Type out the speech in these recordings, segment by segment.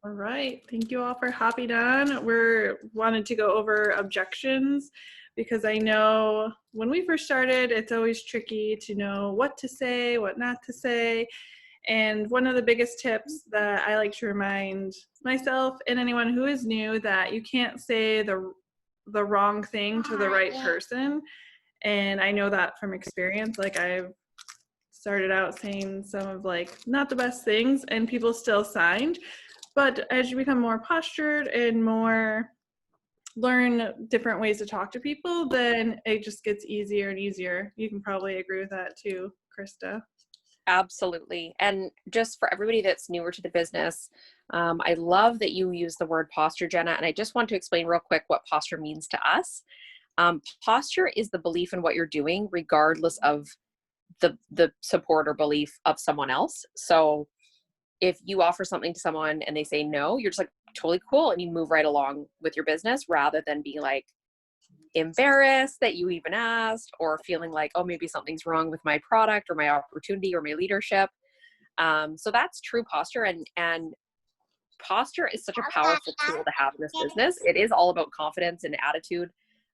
All right. Thank you all for hopping on. We're wanted to go over objections because I know when we first started, it's always tricky to know what to say, what not to say. And one of the biggest tips that I like to remind myself and anyone who is new that you can't say the wrong thing to the right person. And I know that from experience. Like, I've started out saying some of like not the best things and people still signed. But as you become more postured and more learn different ways to talk to people, then it just gets easier and easier. You can probably agree with that too, Krista. Absolutely. And just for everybody that's newer to the business, I love that you use the word posture, Jenna. And I just want to explain real quick what posture means to us. Posture is the belief in what you're doing, regardless of the support or belief of someone else. So if you offer something to someone and they say no, you're just like, totally cool. And you move right along with your business rather than be like embarrassed that you even asked, or feeling like, oh, maybe something's wrong with my product or my opportunity or my leadership. So that's true posture. And posture is such a powerful tool to have in this business. It is all about confidence and attitude.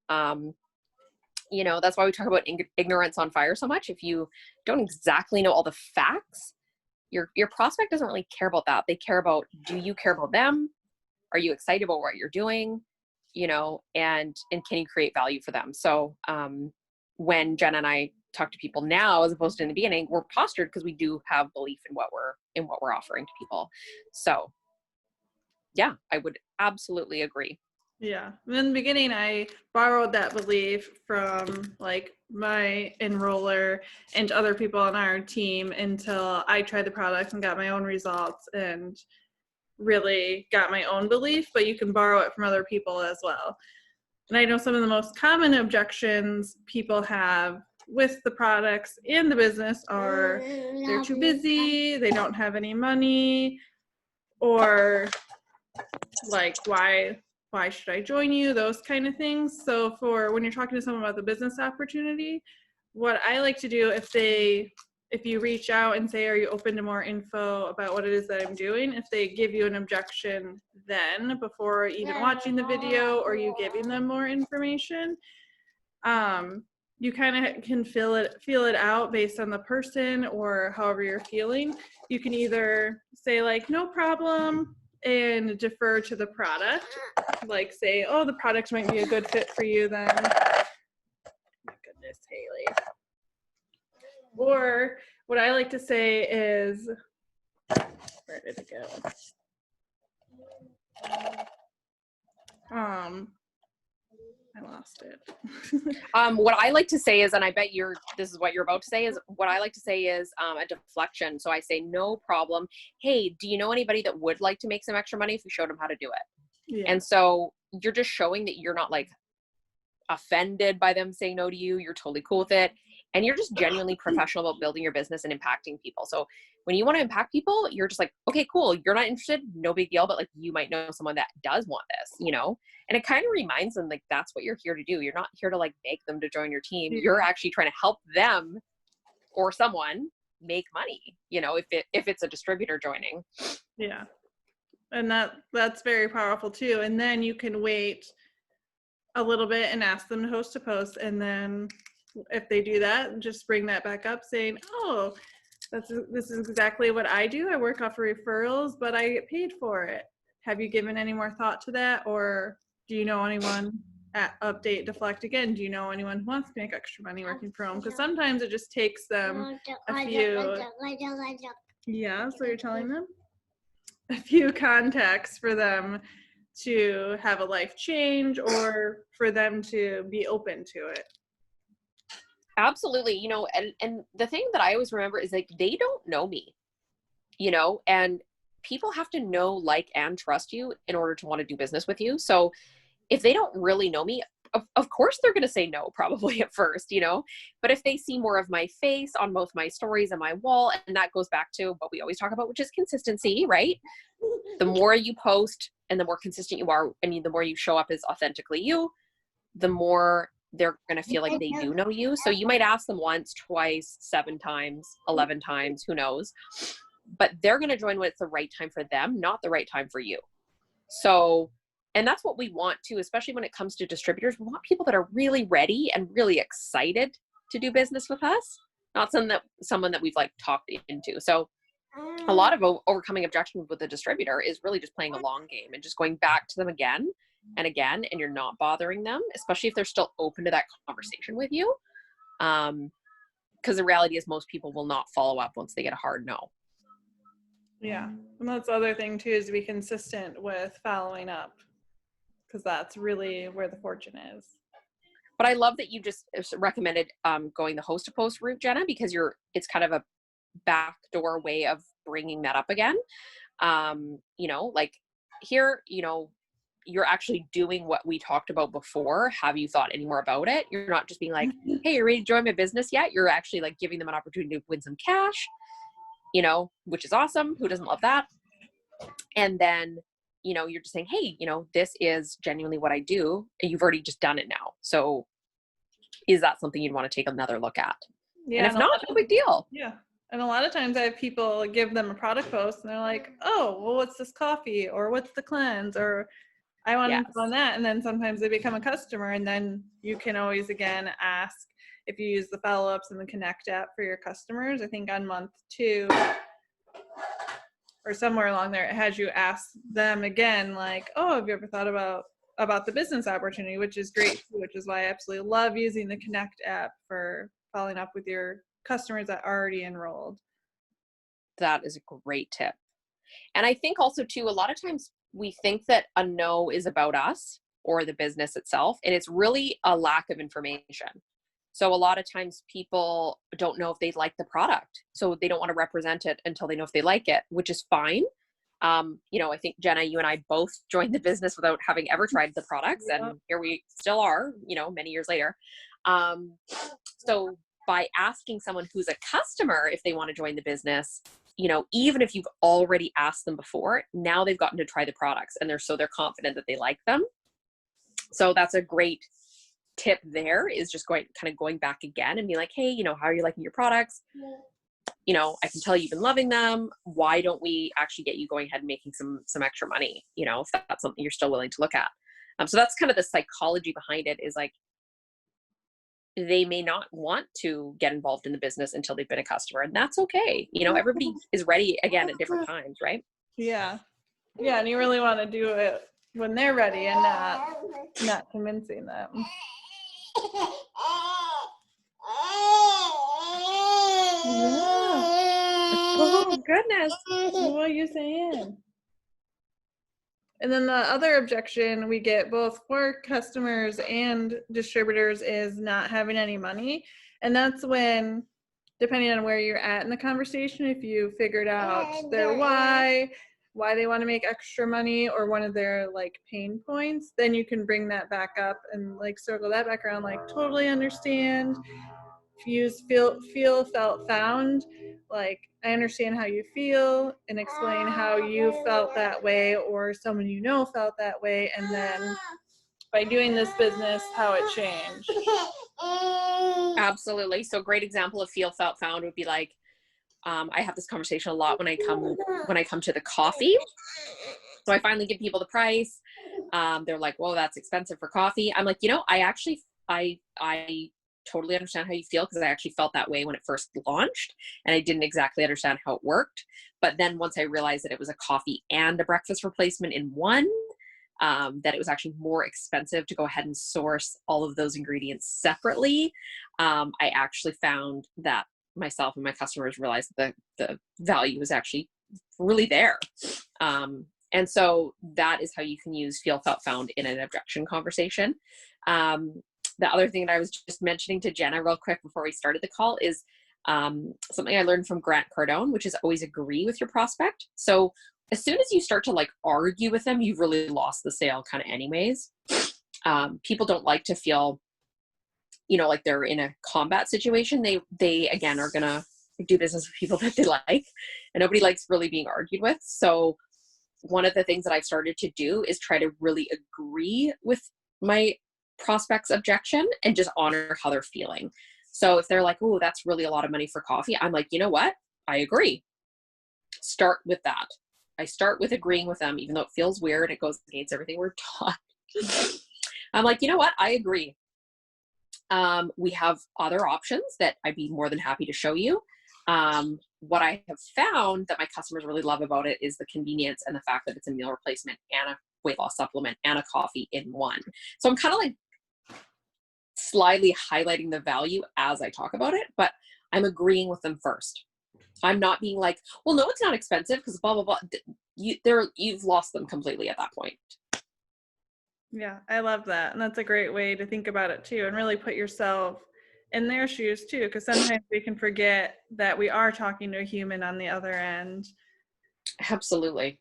That's why we talk about ignorance on fire so much. If you don't exactly know all the facts, your prospect doesn't really care about that. They care about, do you care about them? Are you excited about what you're doing? And can you create value for them? So when Jen and I talk to people now, as opposed to in the beginning, we're postured because we do have belief in what we're offering to people. So yeah, I would absolutely agree. Yeah. In the beginning, I borrowed that belief from like my enroller and other people on our team until I tried the product and got my own results and really got my own belief, but you can borrow it from other people as well. And I know some of the most common objections people have with the products and the business are they're too busy, they don't have any money, or like, why should I join you? Those kind of things. So for when you're talking to someone about the business opportunity, what I like to do, if you reach out and say, are you open to more info about what it is that I'm doing? If they give you an objection then, before even watching the video or you giving them more information, you kind of can feel it out based on the person or however you're feeling. You can either say like, no problem, and defer to the product, like say, oh, the product might be a good fit for you then. My goodness, Haley. Or what I like to say is, where did it go? I lost it. What I like to say is, and I bet this is what you're about to say, is what I like to say is a deflection. So I say, no problem. Hey, do you know anybody that would like to make some extra money if you showed them how to do it? Yeah. And so you're just showing that you're not like offended by them saying no to you. You're totally cool with it. And you're just genuinely professional about building your business and impacting people. So when you want to impact people, you're just like, okay, cool. You're not interested. No big deal. But like, you might know someone that does want this, and it kind of reminds them like, that's what you're here to do. You're not here to like make them to join your team. You're actually trying to help them or someone make money, if it's a distributor joining. Yeah. And that's very powerful too. And then you can wait a little bit and ask them to host a post. And then if they do that, just bring that back up saying, oh, this is exactly what I do. I work off of referrals, but I get paid for it. Have you given any more thought to that? Or do you know anyone at Update Deflect again? Do you know anyone who wants to make extra money working from home? Because sometimes it just takes them a few. Yeah, so you're telling them? A few contacts for them to have a life change or for them to be open to it. Absolutely. And the thing that I always remember is like, they don't know me, and people have to know, like, and trust you in order to want to do business with you. So if they don't really know me, of course they're going to say no probably at first, but if they see more of my face on both my stories and my wall, and that goes back to what we always talk about, which is consistency, right? The more you post and the more consistent you are, the more you show up as authentically you, the more they're going to feel like they do know you. So you might ask them once, twice, 7 times, 11 times, who knows? but they're going to join when it's the right time for them, not the right time for you. So, and that's what we want to, especially when it comes to distributors. We want people that are really ready and really excited to do business with us, not someone that we've like talked into. So a lot of overcoming objections with a distributor is really just playing a long game and just going back to them again and again, and you're not bothering them, especially if they're still open to that conversation with you. Because the reality is most people will not follow up once they get a hard no. Yeah. And that's the other thing too, is to be consistent with following up, because that's really where the fortune is. But I love that you just recommended going the host to post route, Jenna, because it's kind of a backdoor way of bringing that up again. You know, like here, you know, you're actually doing what we talked about before. Have you thought any more about it? You're not just being like, hey, you're ready to join my business yet? You're actually like giving them an opportunity to win some cash, you know, which is awesome. Who doesn't love that? And then, you know, you're just saying, hey, you know, this is genuinely what I do. And you've already just done it now. So is that something you'd want to take another look at? Yeah. And if not, no big deal. Yeah. And a lot of times I have people give them a product post and they're like, oh, well, what's this coffee? Or what's the cleanse? Or I want to know on that. And then sometimes they become a customer, and then you can always again ask if you use the follow-ups in the Connect app for your customers. I think on month 2 or somewhere along there, it has you ask them again, like, oh, have you ever thought about the business opportunity, which is great too, which is why I absolutely love using the Connect app for following up with your customers that already enrolled. That is a great tip. And I think also too, a lot of times we think that a no is about us or the business itself, and it's really a lack of information. So a lot of times people don't know if they like the product, so they don't want to represent it until they know if they like it, which is fine. You know, I think Jenna, you and I both joined the business without having ever tried the products, and here we still are, you know, many years later. So by asking someone who's a customer if they want to join the business, you know, even if you've already asked them before, now they've gotten to try the products and they're confident that they like them. So that's a great tip there, is just going back again and be like, hey, you know, how are you liking your products? You know, I can tell you've been loving them. Why don't we actually get you going ahead and making some extra money? You know, if that's something you're still willing to look at. So that's kind of the psychology behind it, is like, they may not want to get involved in the business until they've been a customer, and that's okay. You know, everybody is ready again at different times, right? Yeah. Yeah. And you really want to do it when they're ready and not convincing them. Yeah. Oh, goodness. What are you saying? And then the other objection we get both for customers and distributors is not having any money. And that's when, depending on where you're at in the conversation, if you figured out their why they want to make extra money, or one of their like pain points, then you can bring that back up and like circle that back around, like, totally understand. If you use feel, felt, found, like, I understand how you feel, and explain how you felt that way or someone you know felt that way, and then by doing this business, how it changed. Absolutely. So great example of feel, felt, found would be like, I have this conversation a lot when I come to the coffee. So I finally give people the price. They're like, whoa, that's expensive for coffee. I'm like, you know, I totally understand how you feel, because I actually felt that way when it first launched, and I didn't exactly understand how it worked. But then once I realized that it was a coffee and a breakfast replacement in one, that it was actually more expensive to go ahead and source all of those ingredients separately, I actually found that myself and my customers realized that the value is actually really there. And so that is how you can use feel, felt, found in an objection conversation. The other thing that I was just mentioning to Jenna real quick before we started the call is something I learned from Grant Cardone, which is always agree with your prospect. So as soon as you start to like argue with them, you've really lost the sale kind of anyways. People don't like to feel, you know, like they're in a combat situation. They again are gonna do business with people that they like, and nobody likes really being argued with. So one of the things that I've started to do is try to really agree with my prospect's objection and just honor how they're feeling. So if they're like, oh, that's really a lot of money for coffee, I'm like, you know what? I agree. start with that. I start with agreeing with them, even though it feels weird. It goes against everything we're taught. I'm like, you know what? I agree. We have other options that I'd be more than happy to show you. What I have found that my customers really love about it is the convenience and the fact that it's a meal replacement and a weight loss supplement and a coffee in one. So I'm kind of like slyly highlighting the value as I talk about it, but I'm agreeing with them first. I'm not being like, well, no, it's not expensive because blah, blah, blah. You've lost them completely at that point. Yeah, I love that. And that's a great way to think about it too, and really put yourself in their shoes too, because sometimes we can forget that we are talking to a human on the other end. Absolutely.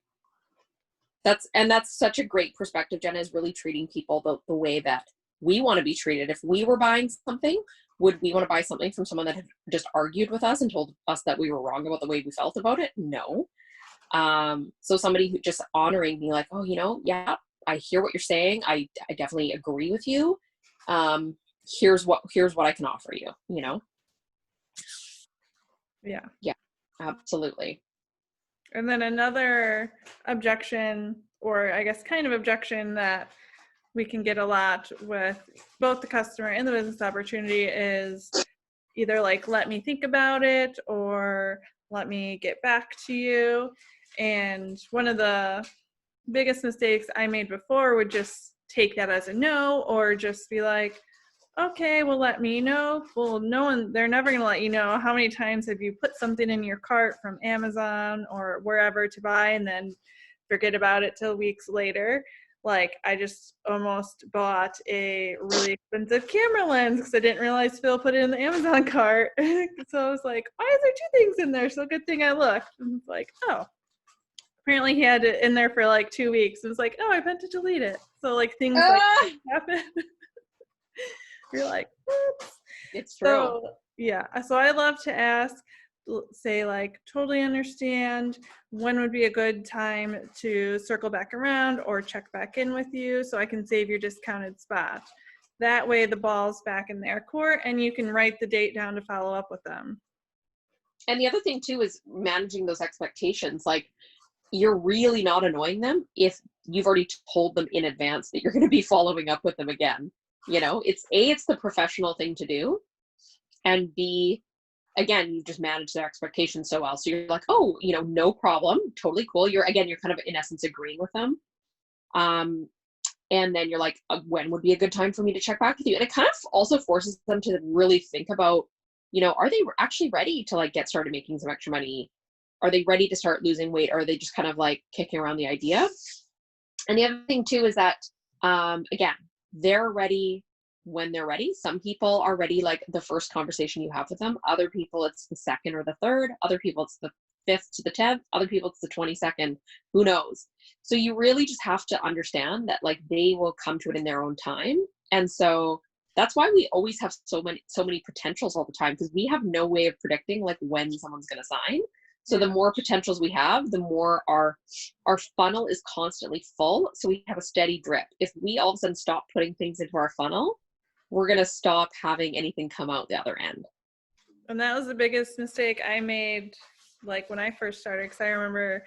That's such a great perspective, Jenna, is really treating people the way that we want to be treated. If we were buying something, would we want to buy something from someone that had just argued with us and told us that we were wrong about the way we felt about it? No. So somebody who just honoring me, like, oh, yeah, I hear what you're saying. I definitely agree with you. Here's what I can offer you, Yeah. Yeah, absolutely. And then another objection, or I guess kind of objection that we can get a lot with both the customer and the business opportunity is either like, let me think about it, or let me get back to you. And one of the biggest mistakes I made before would just take that as a no, or just be like, okay, well, let me know. Well, they're never going to let you know. How many times have you put something in your cart from Amazon or wherever to buy and then forget about it till weeks later? Like, I just almost bought a really expensive camera lens because I didn't realize Phil put it in the Amazon cart. So I was like, why is there two things in there? So good thing I looked. And it's like, oh, apparently he had it in there for like 2 weeks. It was like, oh, I meant to delete it. So like things like that happen. You're like, what? It's true. So yeah, so I love to ask, say like, totally understand, when would be a good time to circle back around or check back in with you so I can save your discounted spot. That way the ball's back in their court and you can write the date down to follow up with them. And the other thing too is managing those expectations. Like, you're really not annoying them if you've already told them in advance that you're going to be following up with them again. It's the professional thing to do, and B, again, you just manage their expectations so well. So you're like, oh, no problem, totally cool. You're kind of in essence agreeing with them. And then you're like, when would be a good time for me to check back with you? And it kind of also forces them to really think about, are they actually ready to like get started making some extra money? Are they ready to start losing weight? Or are they just kind of like kicking around the idea? And the other thing too is that, again, they're ready when they're ready. Some people are ready like the first conversation you have with them. Other people, it's the second or the third. Other people, it's the 5th to the 10th. Other people, it's the 22nd. Who knows? So you really just have to understand that like they will come to it in their own time. And so that's why we always have so many potentials all the time, because we have no way of predicting like when someone's going to sign. So the more potentials we have, the more our funnel is constantly full. So we have a steady drip. If we all of a sudden stop putting things into our funnel, we're going to stop having anything come out the other end. And that was the biggest mistake I made, like when I first started, because I remember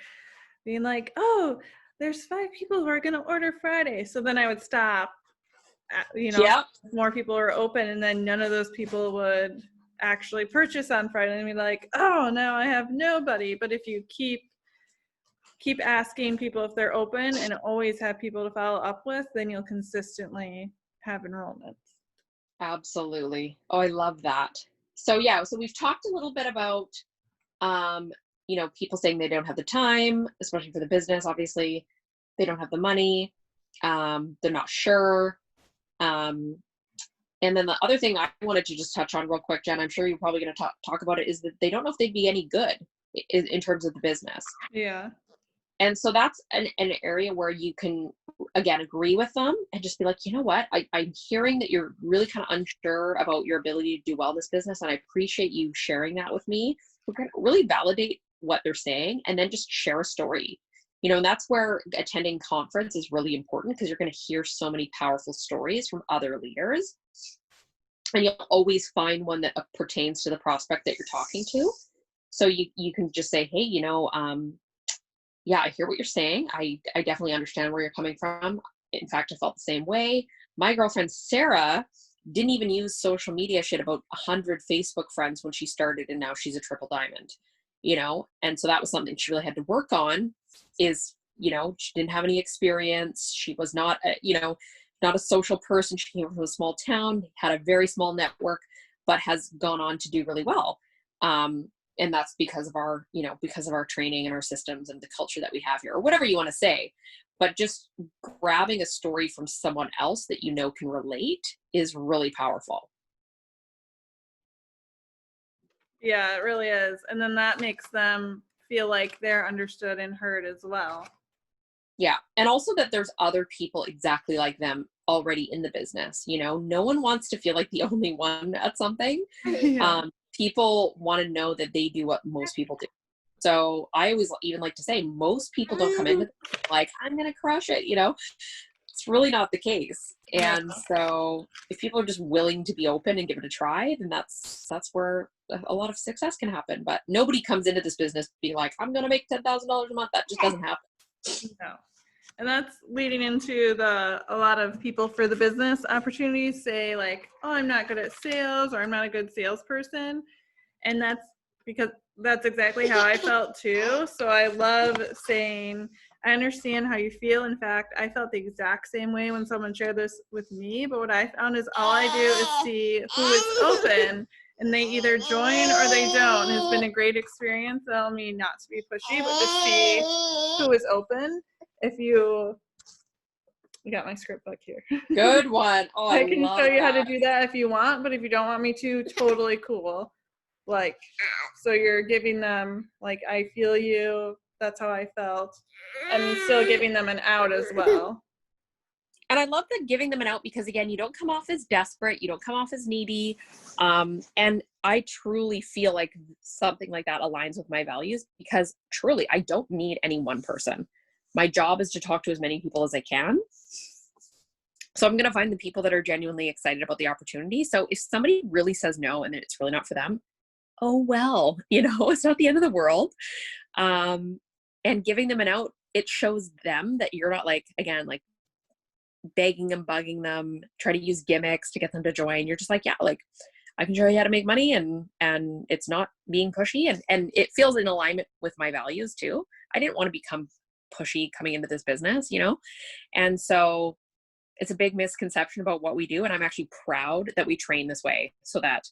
being like, oh, there's 5 people who are going to order Friday. So then I would stop, Yep. More people were open, and then none of those people would actually purchase on Friday and be like, oh, now I have nobody. But if you keep asking people if they're open and always have people to follow up with, then you'll consistently have enrollments. Absolutely. Oh, I love that. So yeah, so we've talked a little bit about, people saying they don't have the time, especially for the business. Obviously, they don't have the money. They're not sure. And then the other thing I wanted to just touch on real quick, Jen, I'm sure you're probably going to talk about it, is that they don't know if they'd be any good in terms of the business. Yeah. And so that's an area where you can, again, agree with them and just be like, you know what, I'm hearing that you're really kind of unsure about your ability to do well in this business. And I appreciate you sharing that with me. We're going to really validate what they're saying and then just share a story. And that's where attending conference is really important, because you're going to hear so many powerful stories from other leaders. And you'll always find one that pertains to the prospect that you're talking to. So you can just say, hey, yeah, I hear what you're saying. I definitely understand where you're coming from. In fact, I felt the same way. My girlfriend, Sarah, didn't even use social media. She had about 100 Facebook friends when she started, and now she's a triple diamond, And so that was something she really had to work on is, she didn't have any experience. She was not, not a social person. She came from a small town, had a very small network, but has gone on to do really well. And that's because of our training and our systems and the culture that we have here, or whatever you want to say. But just grabbing a story from someone else that can relate is really powerful. Yeah, it really is. And then that makes them feel like they're understood and heard as well. Yeah. And also that there's other people exactly like them already in the business. No one wants to feel like the only one at something. Yeah. People want to know that they do what most people do. So I always even like to say most people don't come into like, I'm going to crush it. It's really not the case. And so if people are just willing to be open and give it a try, then that's where a lot of success can happen. But nobody comes into this business being like, I'm going to make $10,000 a month. That just doesn't happen. No. And that's leading into a lot of people for the business opportunities say like, oh, I'm not good at sales, or I'm not a good salesperson. And that's because that's exactly how I felt too. So I love saying, I understand how you feel. In fact, I felt the exact same way when someone shared this with me. But what I found is all I do is see who is open, and they either join or they don't. It's been a great experience. I mean, not to be pushy, but to see who is open. If you got my script book here. Good one. Oh, I can show you that. how to do that if you want, but if you don't want me to, totally cool. Like, so you're giving them like, I feel you, that's how I felt, and still giving them an out as well. And I love that giving them an out because, again, you don't come off as desperate. You don't come off as needy. And I truly feel like something like that aligns with my values because truly, I don't need any one person. My job is to talk to as many people as I can. So I'm going to find the people that are genuinely excited about the opportunity. So if somebody really says no and it's really not for them, oh, well, it's not the end of the world. And giving them an out, it shows them that you're not begging them, bugging them, try to use gimmicks to get them to join. You're just like, yeah, I can show you how to make money, and it's not being pushy, and it feels in alignment with my values too. I didn't want to become pushy coming into this business, and so it's a big misconception about what we do. And I'm actually proud that we train this way so that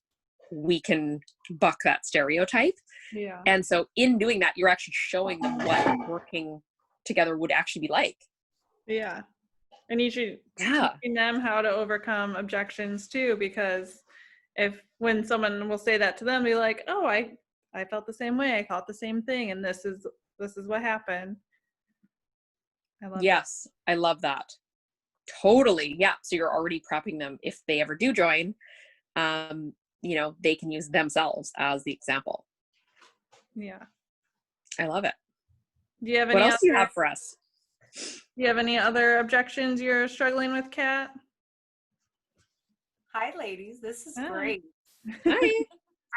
we can buck that stereotype. Yeah. And so in doing that, you're actually showing them what working together would actually be like. Yeah. And you should teaching them how to overcome objections too, because when someone will say that to them, be like, oh, I felt the same way. I thought the same thing. And this is what happened. I love that. Totally. Yeah. So you're already prepping them if they ever do join, they can use themselves as the example. Yeah. I love it. Do you have what else do you have for us? Do you have any other objections you're struggling with, Kat? Hi, ladies. This is Hi. Great. Hi.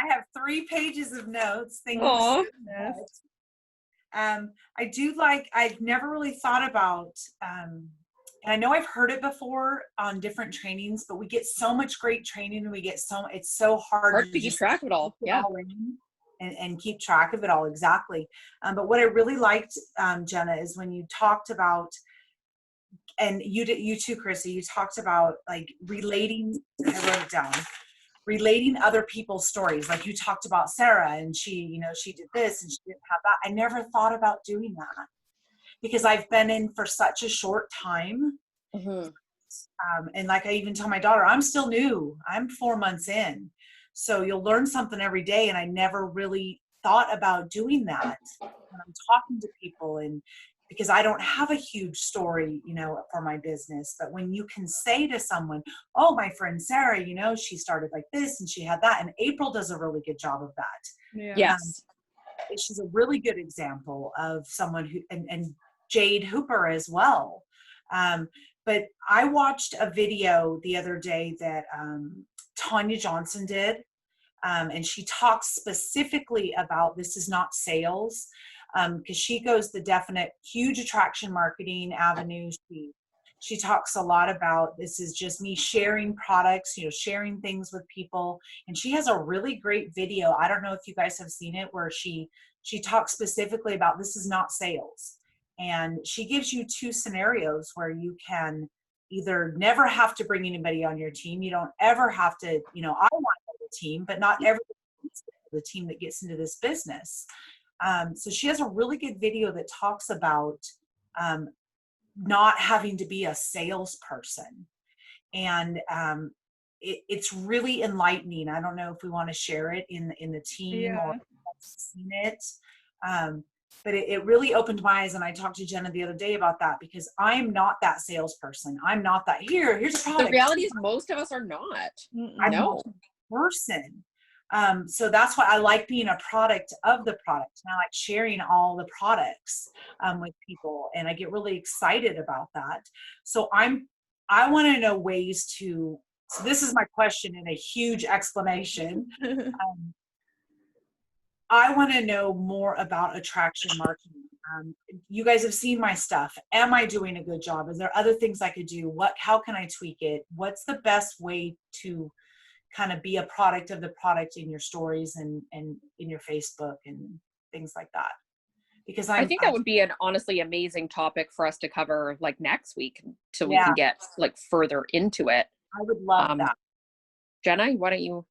I have 3 pages of notes. Thank you Aw. so much. I've never really thought about, and I know I've heard it before on different trainings, but we get so much great training and it's so hard to keep track of it all. Yeah. And keep track of it all. Exactly. But what I really liked, Jenna, is when you talked about, and you too, Chrissy, you talked about like relating, I wrote it down, relating other people's stories. Like you talked about Sarah and she did this and she didn't have that. I never thought about doing that because I've been in for such a short time. Mm-hmm. And like I even tell my daughter, I'm still new. I'm 4 months in. So you'll learn something every day. And I never really thought about doing that when I'm talking to people, and because I don't have a huge story, for my business. But when you can say to someone, oh, my friend Sarah, she started like this and she had that. And April does a really good job of that. Yeah. Yes. She's a really good example of someone who, and Jade Hooper as well. But I watched a video the other day that Tanya Johnson did And she talks specifically about this is not sales, because she goes the definite huge attraction marketing avenue. She talks a lot about this is just me sharing products, sharing things with people. And she has a really great video. I don't know if you guys have seen it, where she talks specifically about this is not sales. And she gives you 2 scenarios where you can either never have to bring anybody on your team. You don't ever have to, I want a team, but not everybody is the team that gets into this business. So she has a really good video that talks about not having to be a salesperson. And it's really enlightening. I don't know if we want to share it in the team or seen it. But it really opened my eyes. And I talked to Jenna the other day about that, because I'm not that salesperson. I'm not that, here's a product. The reality is most of us are not. I'm No. not a person. So that's why I like being a product of the product. And I like sharing all the products with people. And I get really excited about that. So I want to know ways to, so this is my question in a huge exclamation. I want to know more about attraction marketing. You guys have seen my stuff. Am I doing a good job? Is there other things I could do? How can I tweak it? What's the best way to kind of be a product of the product in your stories and in your Facebook and things like that? Because I think that would be an honestly amazing topic for us to cover like next week, so we can get like further into it. I would love that. Jenna, why don't you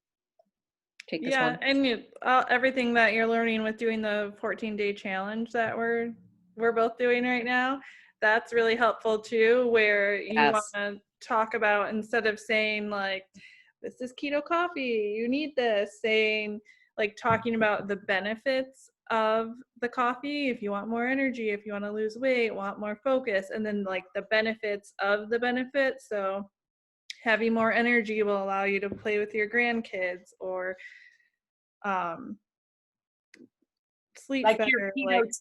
take this one? And everything that you're learning with doing the 14-day challenge that we're both doing right now, that's really helpful too, where you want to talk about, instead of saying like, this is keto coffee, you need this, saying like talking about the benefits of the coffee, if you want more energy, if you want to lose weight, want more focus, and then like the benefits of the benefits. So having more energy will allow you to play with your grandkids, or sleep like better.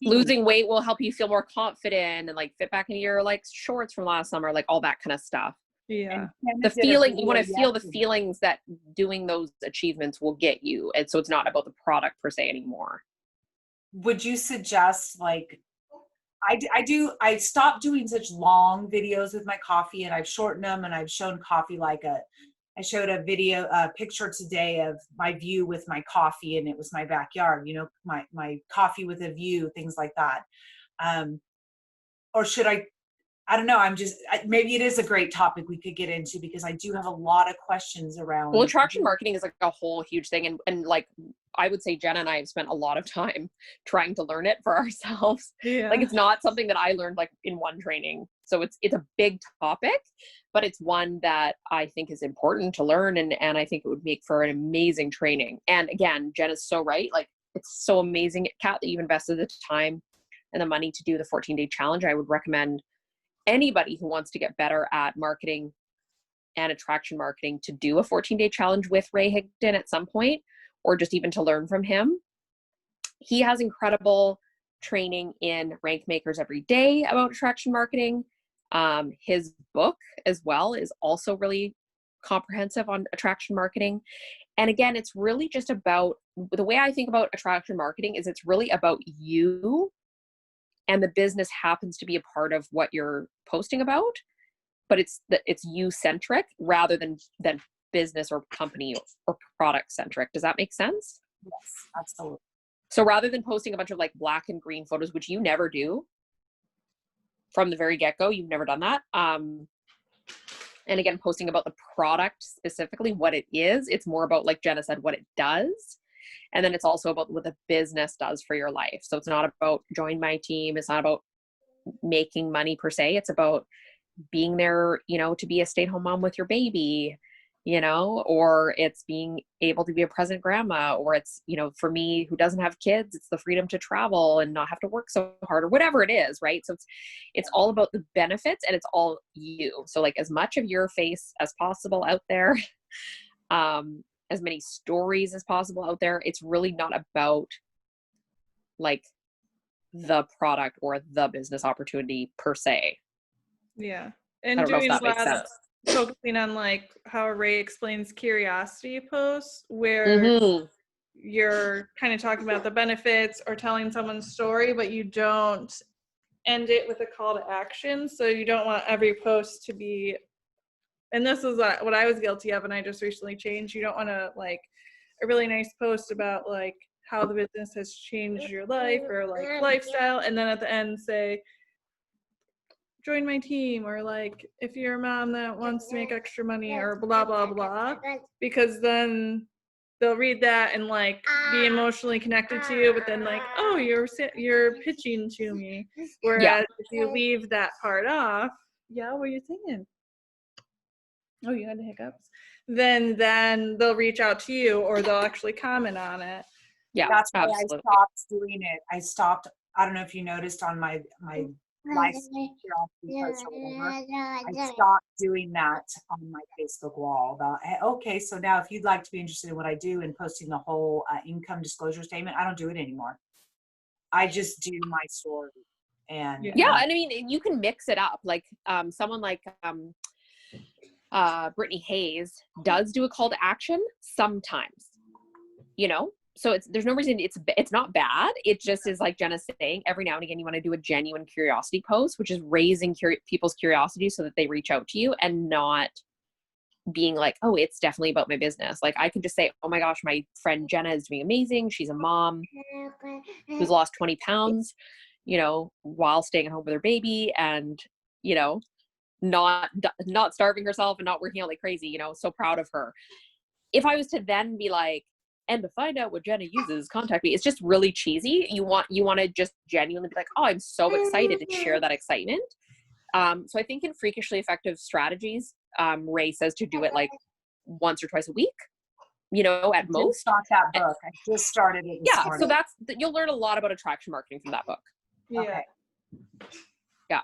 Losing weight will help you feel more confident and like fit back into your like shorts from last summer, like all that kind of stuff. Yeah. The feeling, you want to feel the feelings that doing those achievements will get you. And so it's not about the product per se anymore. Would you suggest, like, I stopped doing such long videos with my coffee, and I've shortened them, and I've shown coffee I showed a picture today of my view with my coffee, and it was my backyard, my coffee with a view, things like that. Or should I don't know. Maybe it is a great topic we could get into, because I do have a lot of questions around. Well, attraction marketing is like a whole huge thing. And like, I would say Jenna and I have spent a lot of time trying to learn it for ourselves. Yeah. Like, it's not something that I learned like in one training. So it's a big topic, but it's one that I think is important to learn. And I think it would make for an amazing training. And again, Jenna's so right. Like, it's so amazing, Kat, that you've invested the time and the money to do the 14-day challenge. I would recommend anybody who wants to get better at marketing and attraction marketing to do a 14-day challenge with Ray Higdon at some point, or just even to learn from him. He has incredible training in Rank Makers Every Day about attraction marketing. His book as well is also really comprehensive on attraction marketing. And again, it's really just about, the way I think about attraction marketing is it's really about you, and the business happens to be a part of what you're posting about, but it's you centric rather than business or company or product centric. Does that make sense? Yes, absolutely. So rather than posting a bunch of like black and green photos, which you never do from the very get-go, you've never done that. And again, posting about the product specifically, what it is, it's more about, like Jenna said, what it does. And then it's also about what the business does for your life. So it's not about join my team. It's not about making money per se. It's about being there, to be a stay-at-home mom with your baby, or it's being able to be a present grandma, or it's, for me who doesn't have kids, it's the freedom to travel and not have to work so hard, or whatever it is, right? So it's all about the benefits, and it's all you. So like, as much of your face as possible out there, as many stories as possible out there. It's really not about like the product or the business opportunity per se. Yeah. And doing a lot of, focusing on like how Ray explains curiosity posts, where Mm-hmm. you're kind of talking about the benefits or telling someone's story, but you don't end it with a call to action. So you don't want every post to be, and this is what I was guilty of and I just recently changed. You don't want to like a really nice post about like how the business has changed your life or like lifestyle, and then at the end say, join my team, or like if you're a mom that wants to make extra money, or blah blah blah, because then they'll read that and like be emotionally connected to you, but then like, oh, you're pitching to me. Whereas if you leave that part off, yeah, what are you thinking? Oh, you had the hiccups. Then they'll reach out to you, or they'll actually comment on it. Yeah, That's why absolutely. I stopped doing it. I don't know if you noticed on my life curiosity post or whatever, I stopped doing that on my Facebook wall about, hey, okay, so now if you'd like to be interested in what I do and posting the whole income disclosure statement, I don't do it anymore. I just do my story. And yeah, and I mean, you can mix it up. Like someone like Brittany Hayes does do a call to action sometimes, you know? So there's no reason it's not bad. It just is like Jenna's saying, every now and again, you want to do a genuine curiosity post, which is raising people's curiosity so that they reach out to you, and not being like, oh, it's definitely about my business. Like I could just say, oh my gosh, my friend Jenna is doing amazing. She's a mom who's lost 20 pounds, you know, while staying at home with her baby, and, you know, not starving herself and not working out like crazy, you know, so proud of her. If I was to then be like, and to find out what Jenna uses, contact me, it's just really cheesy. You want to just genuinely be like, oh, I'm so excited to share that excitement. So I think in Freakishly Effective Strategies, Ray says to do it like once or twice a week, you know, at most. Start that book. I just started it this morning. So you'll learn a lot about attraction marketing from that book. Yeah. Okay. Yeah.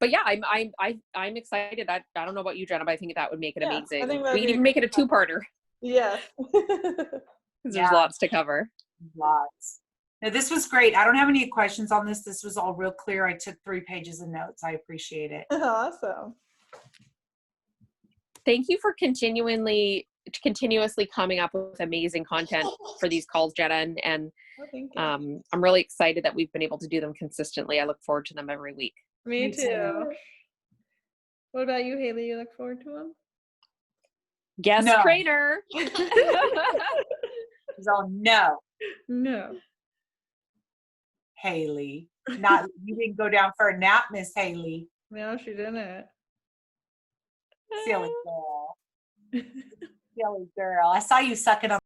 But yeah, I'm excited. I don't know about you, Jenna, but I think that would make it amazing. I think we could even make it a two-parter. Yeah. There's lots to cover. Lots. Now, this was great. I don't have any questions on this. This was all real clear. I took 3 pages of notes. I appreciate it. Awesome. Thank you for continuously coming up with amazing content for these calls, Jenna. And thank you. I'm really excited that we've been able to do them consistently. I look forward to them every week. Me too. What about you, Haley? You look forward to them? Guest trainer. So No. Haley. You didn't go down for a nap, Miss Haley. No, she didn't. Silly girl. Silly girl. I saw you sucking on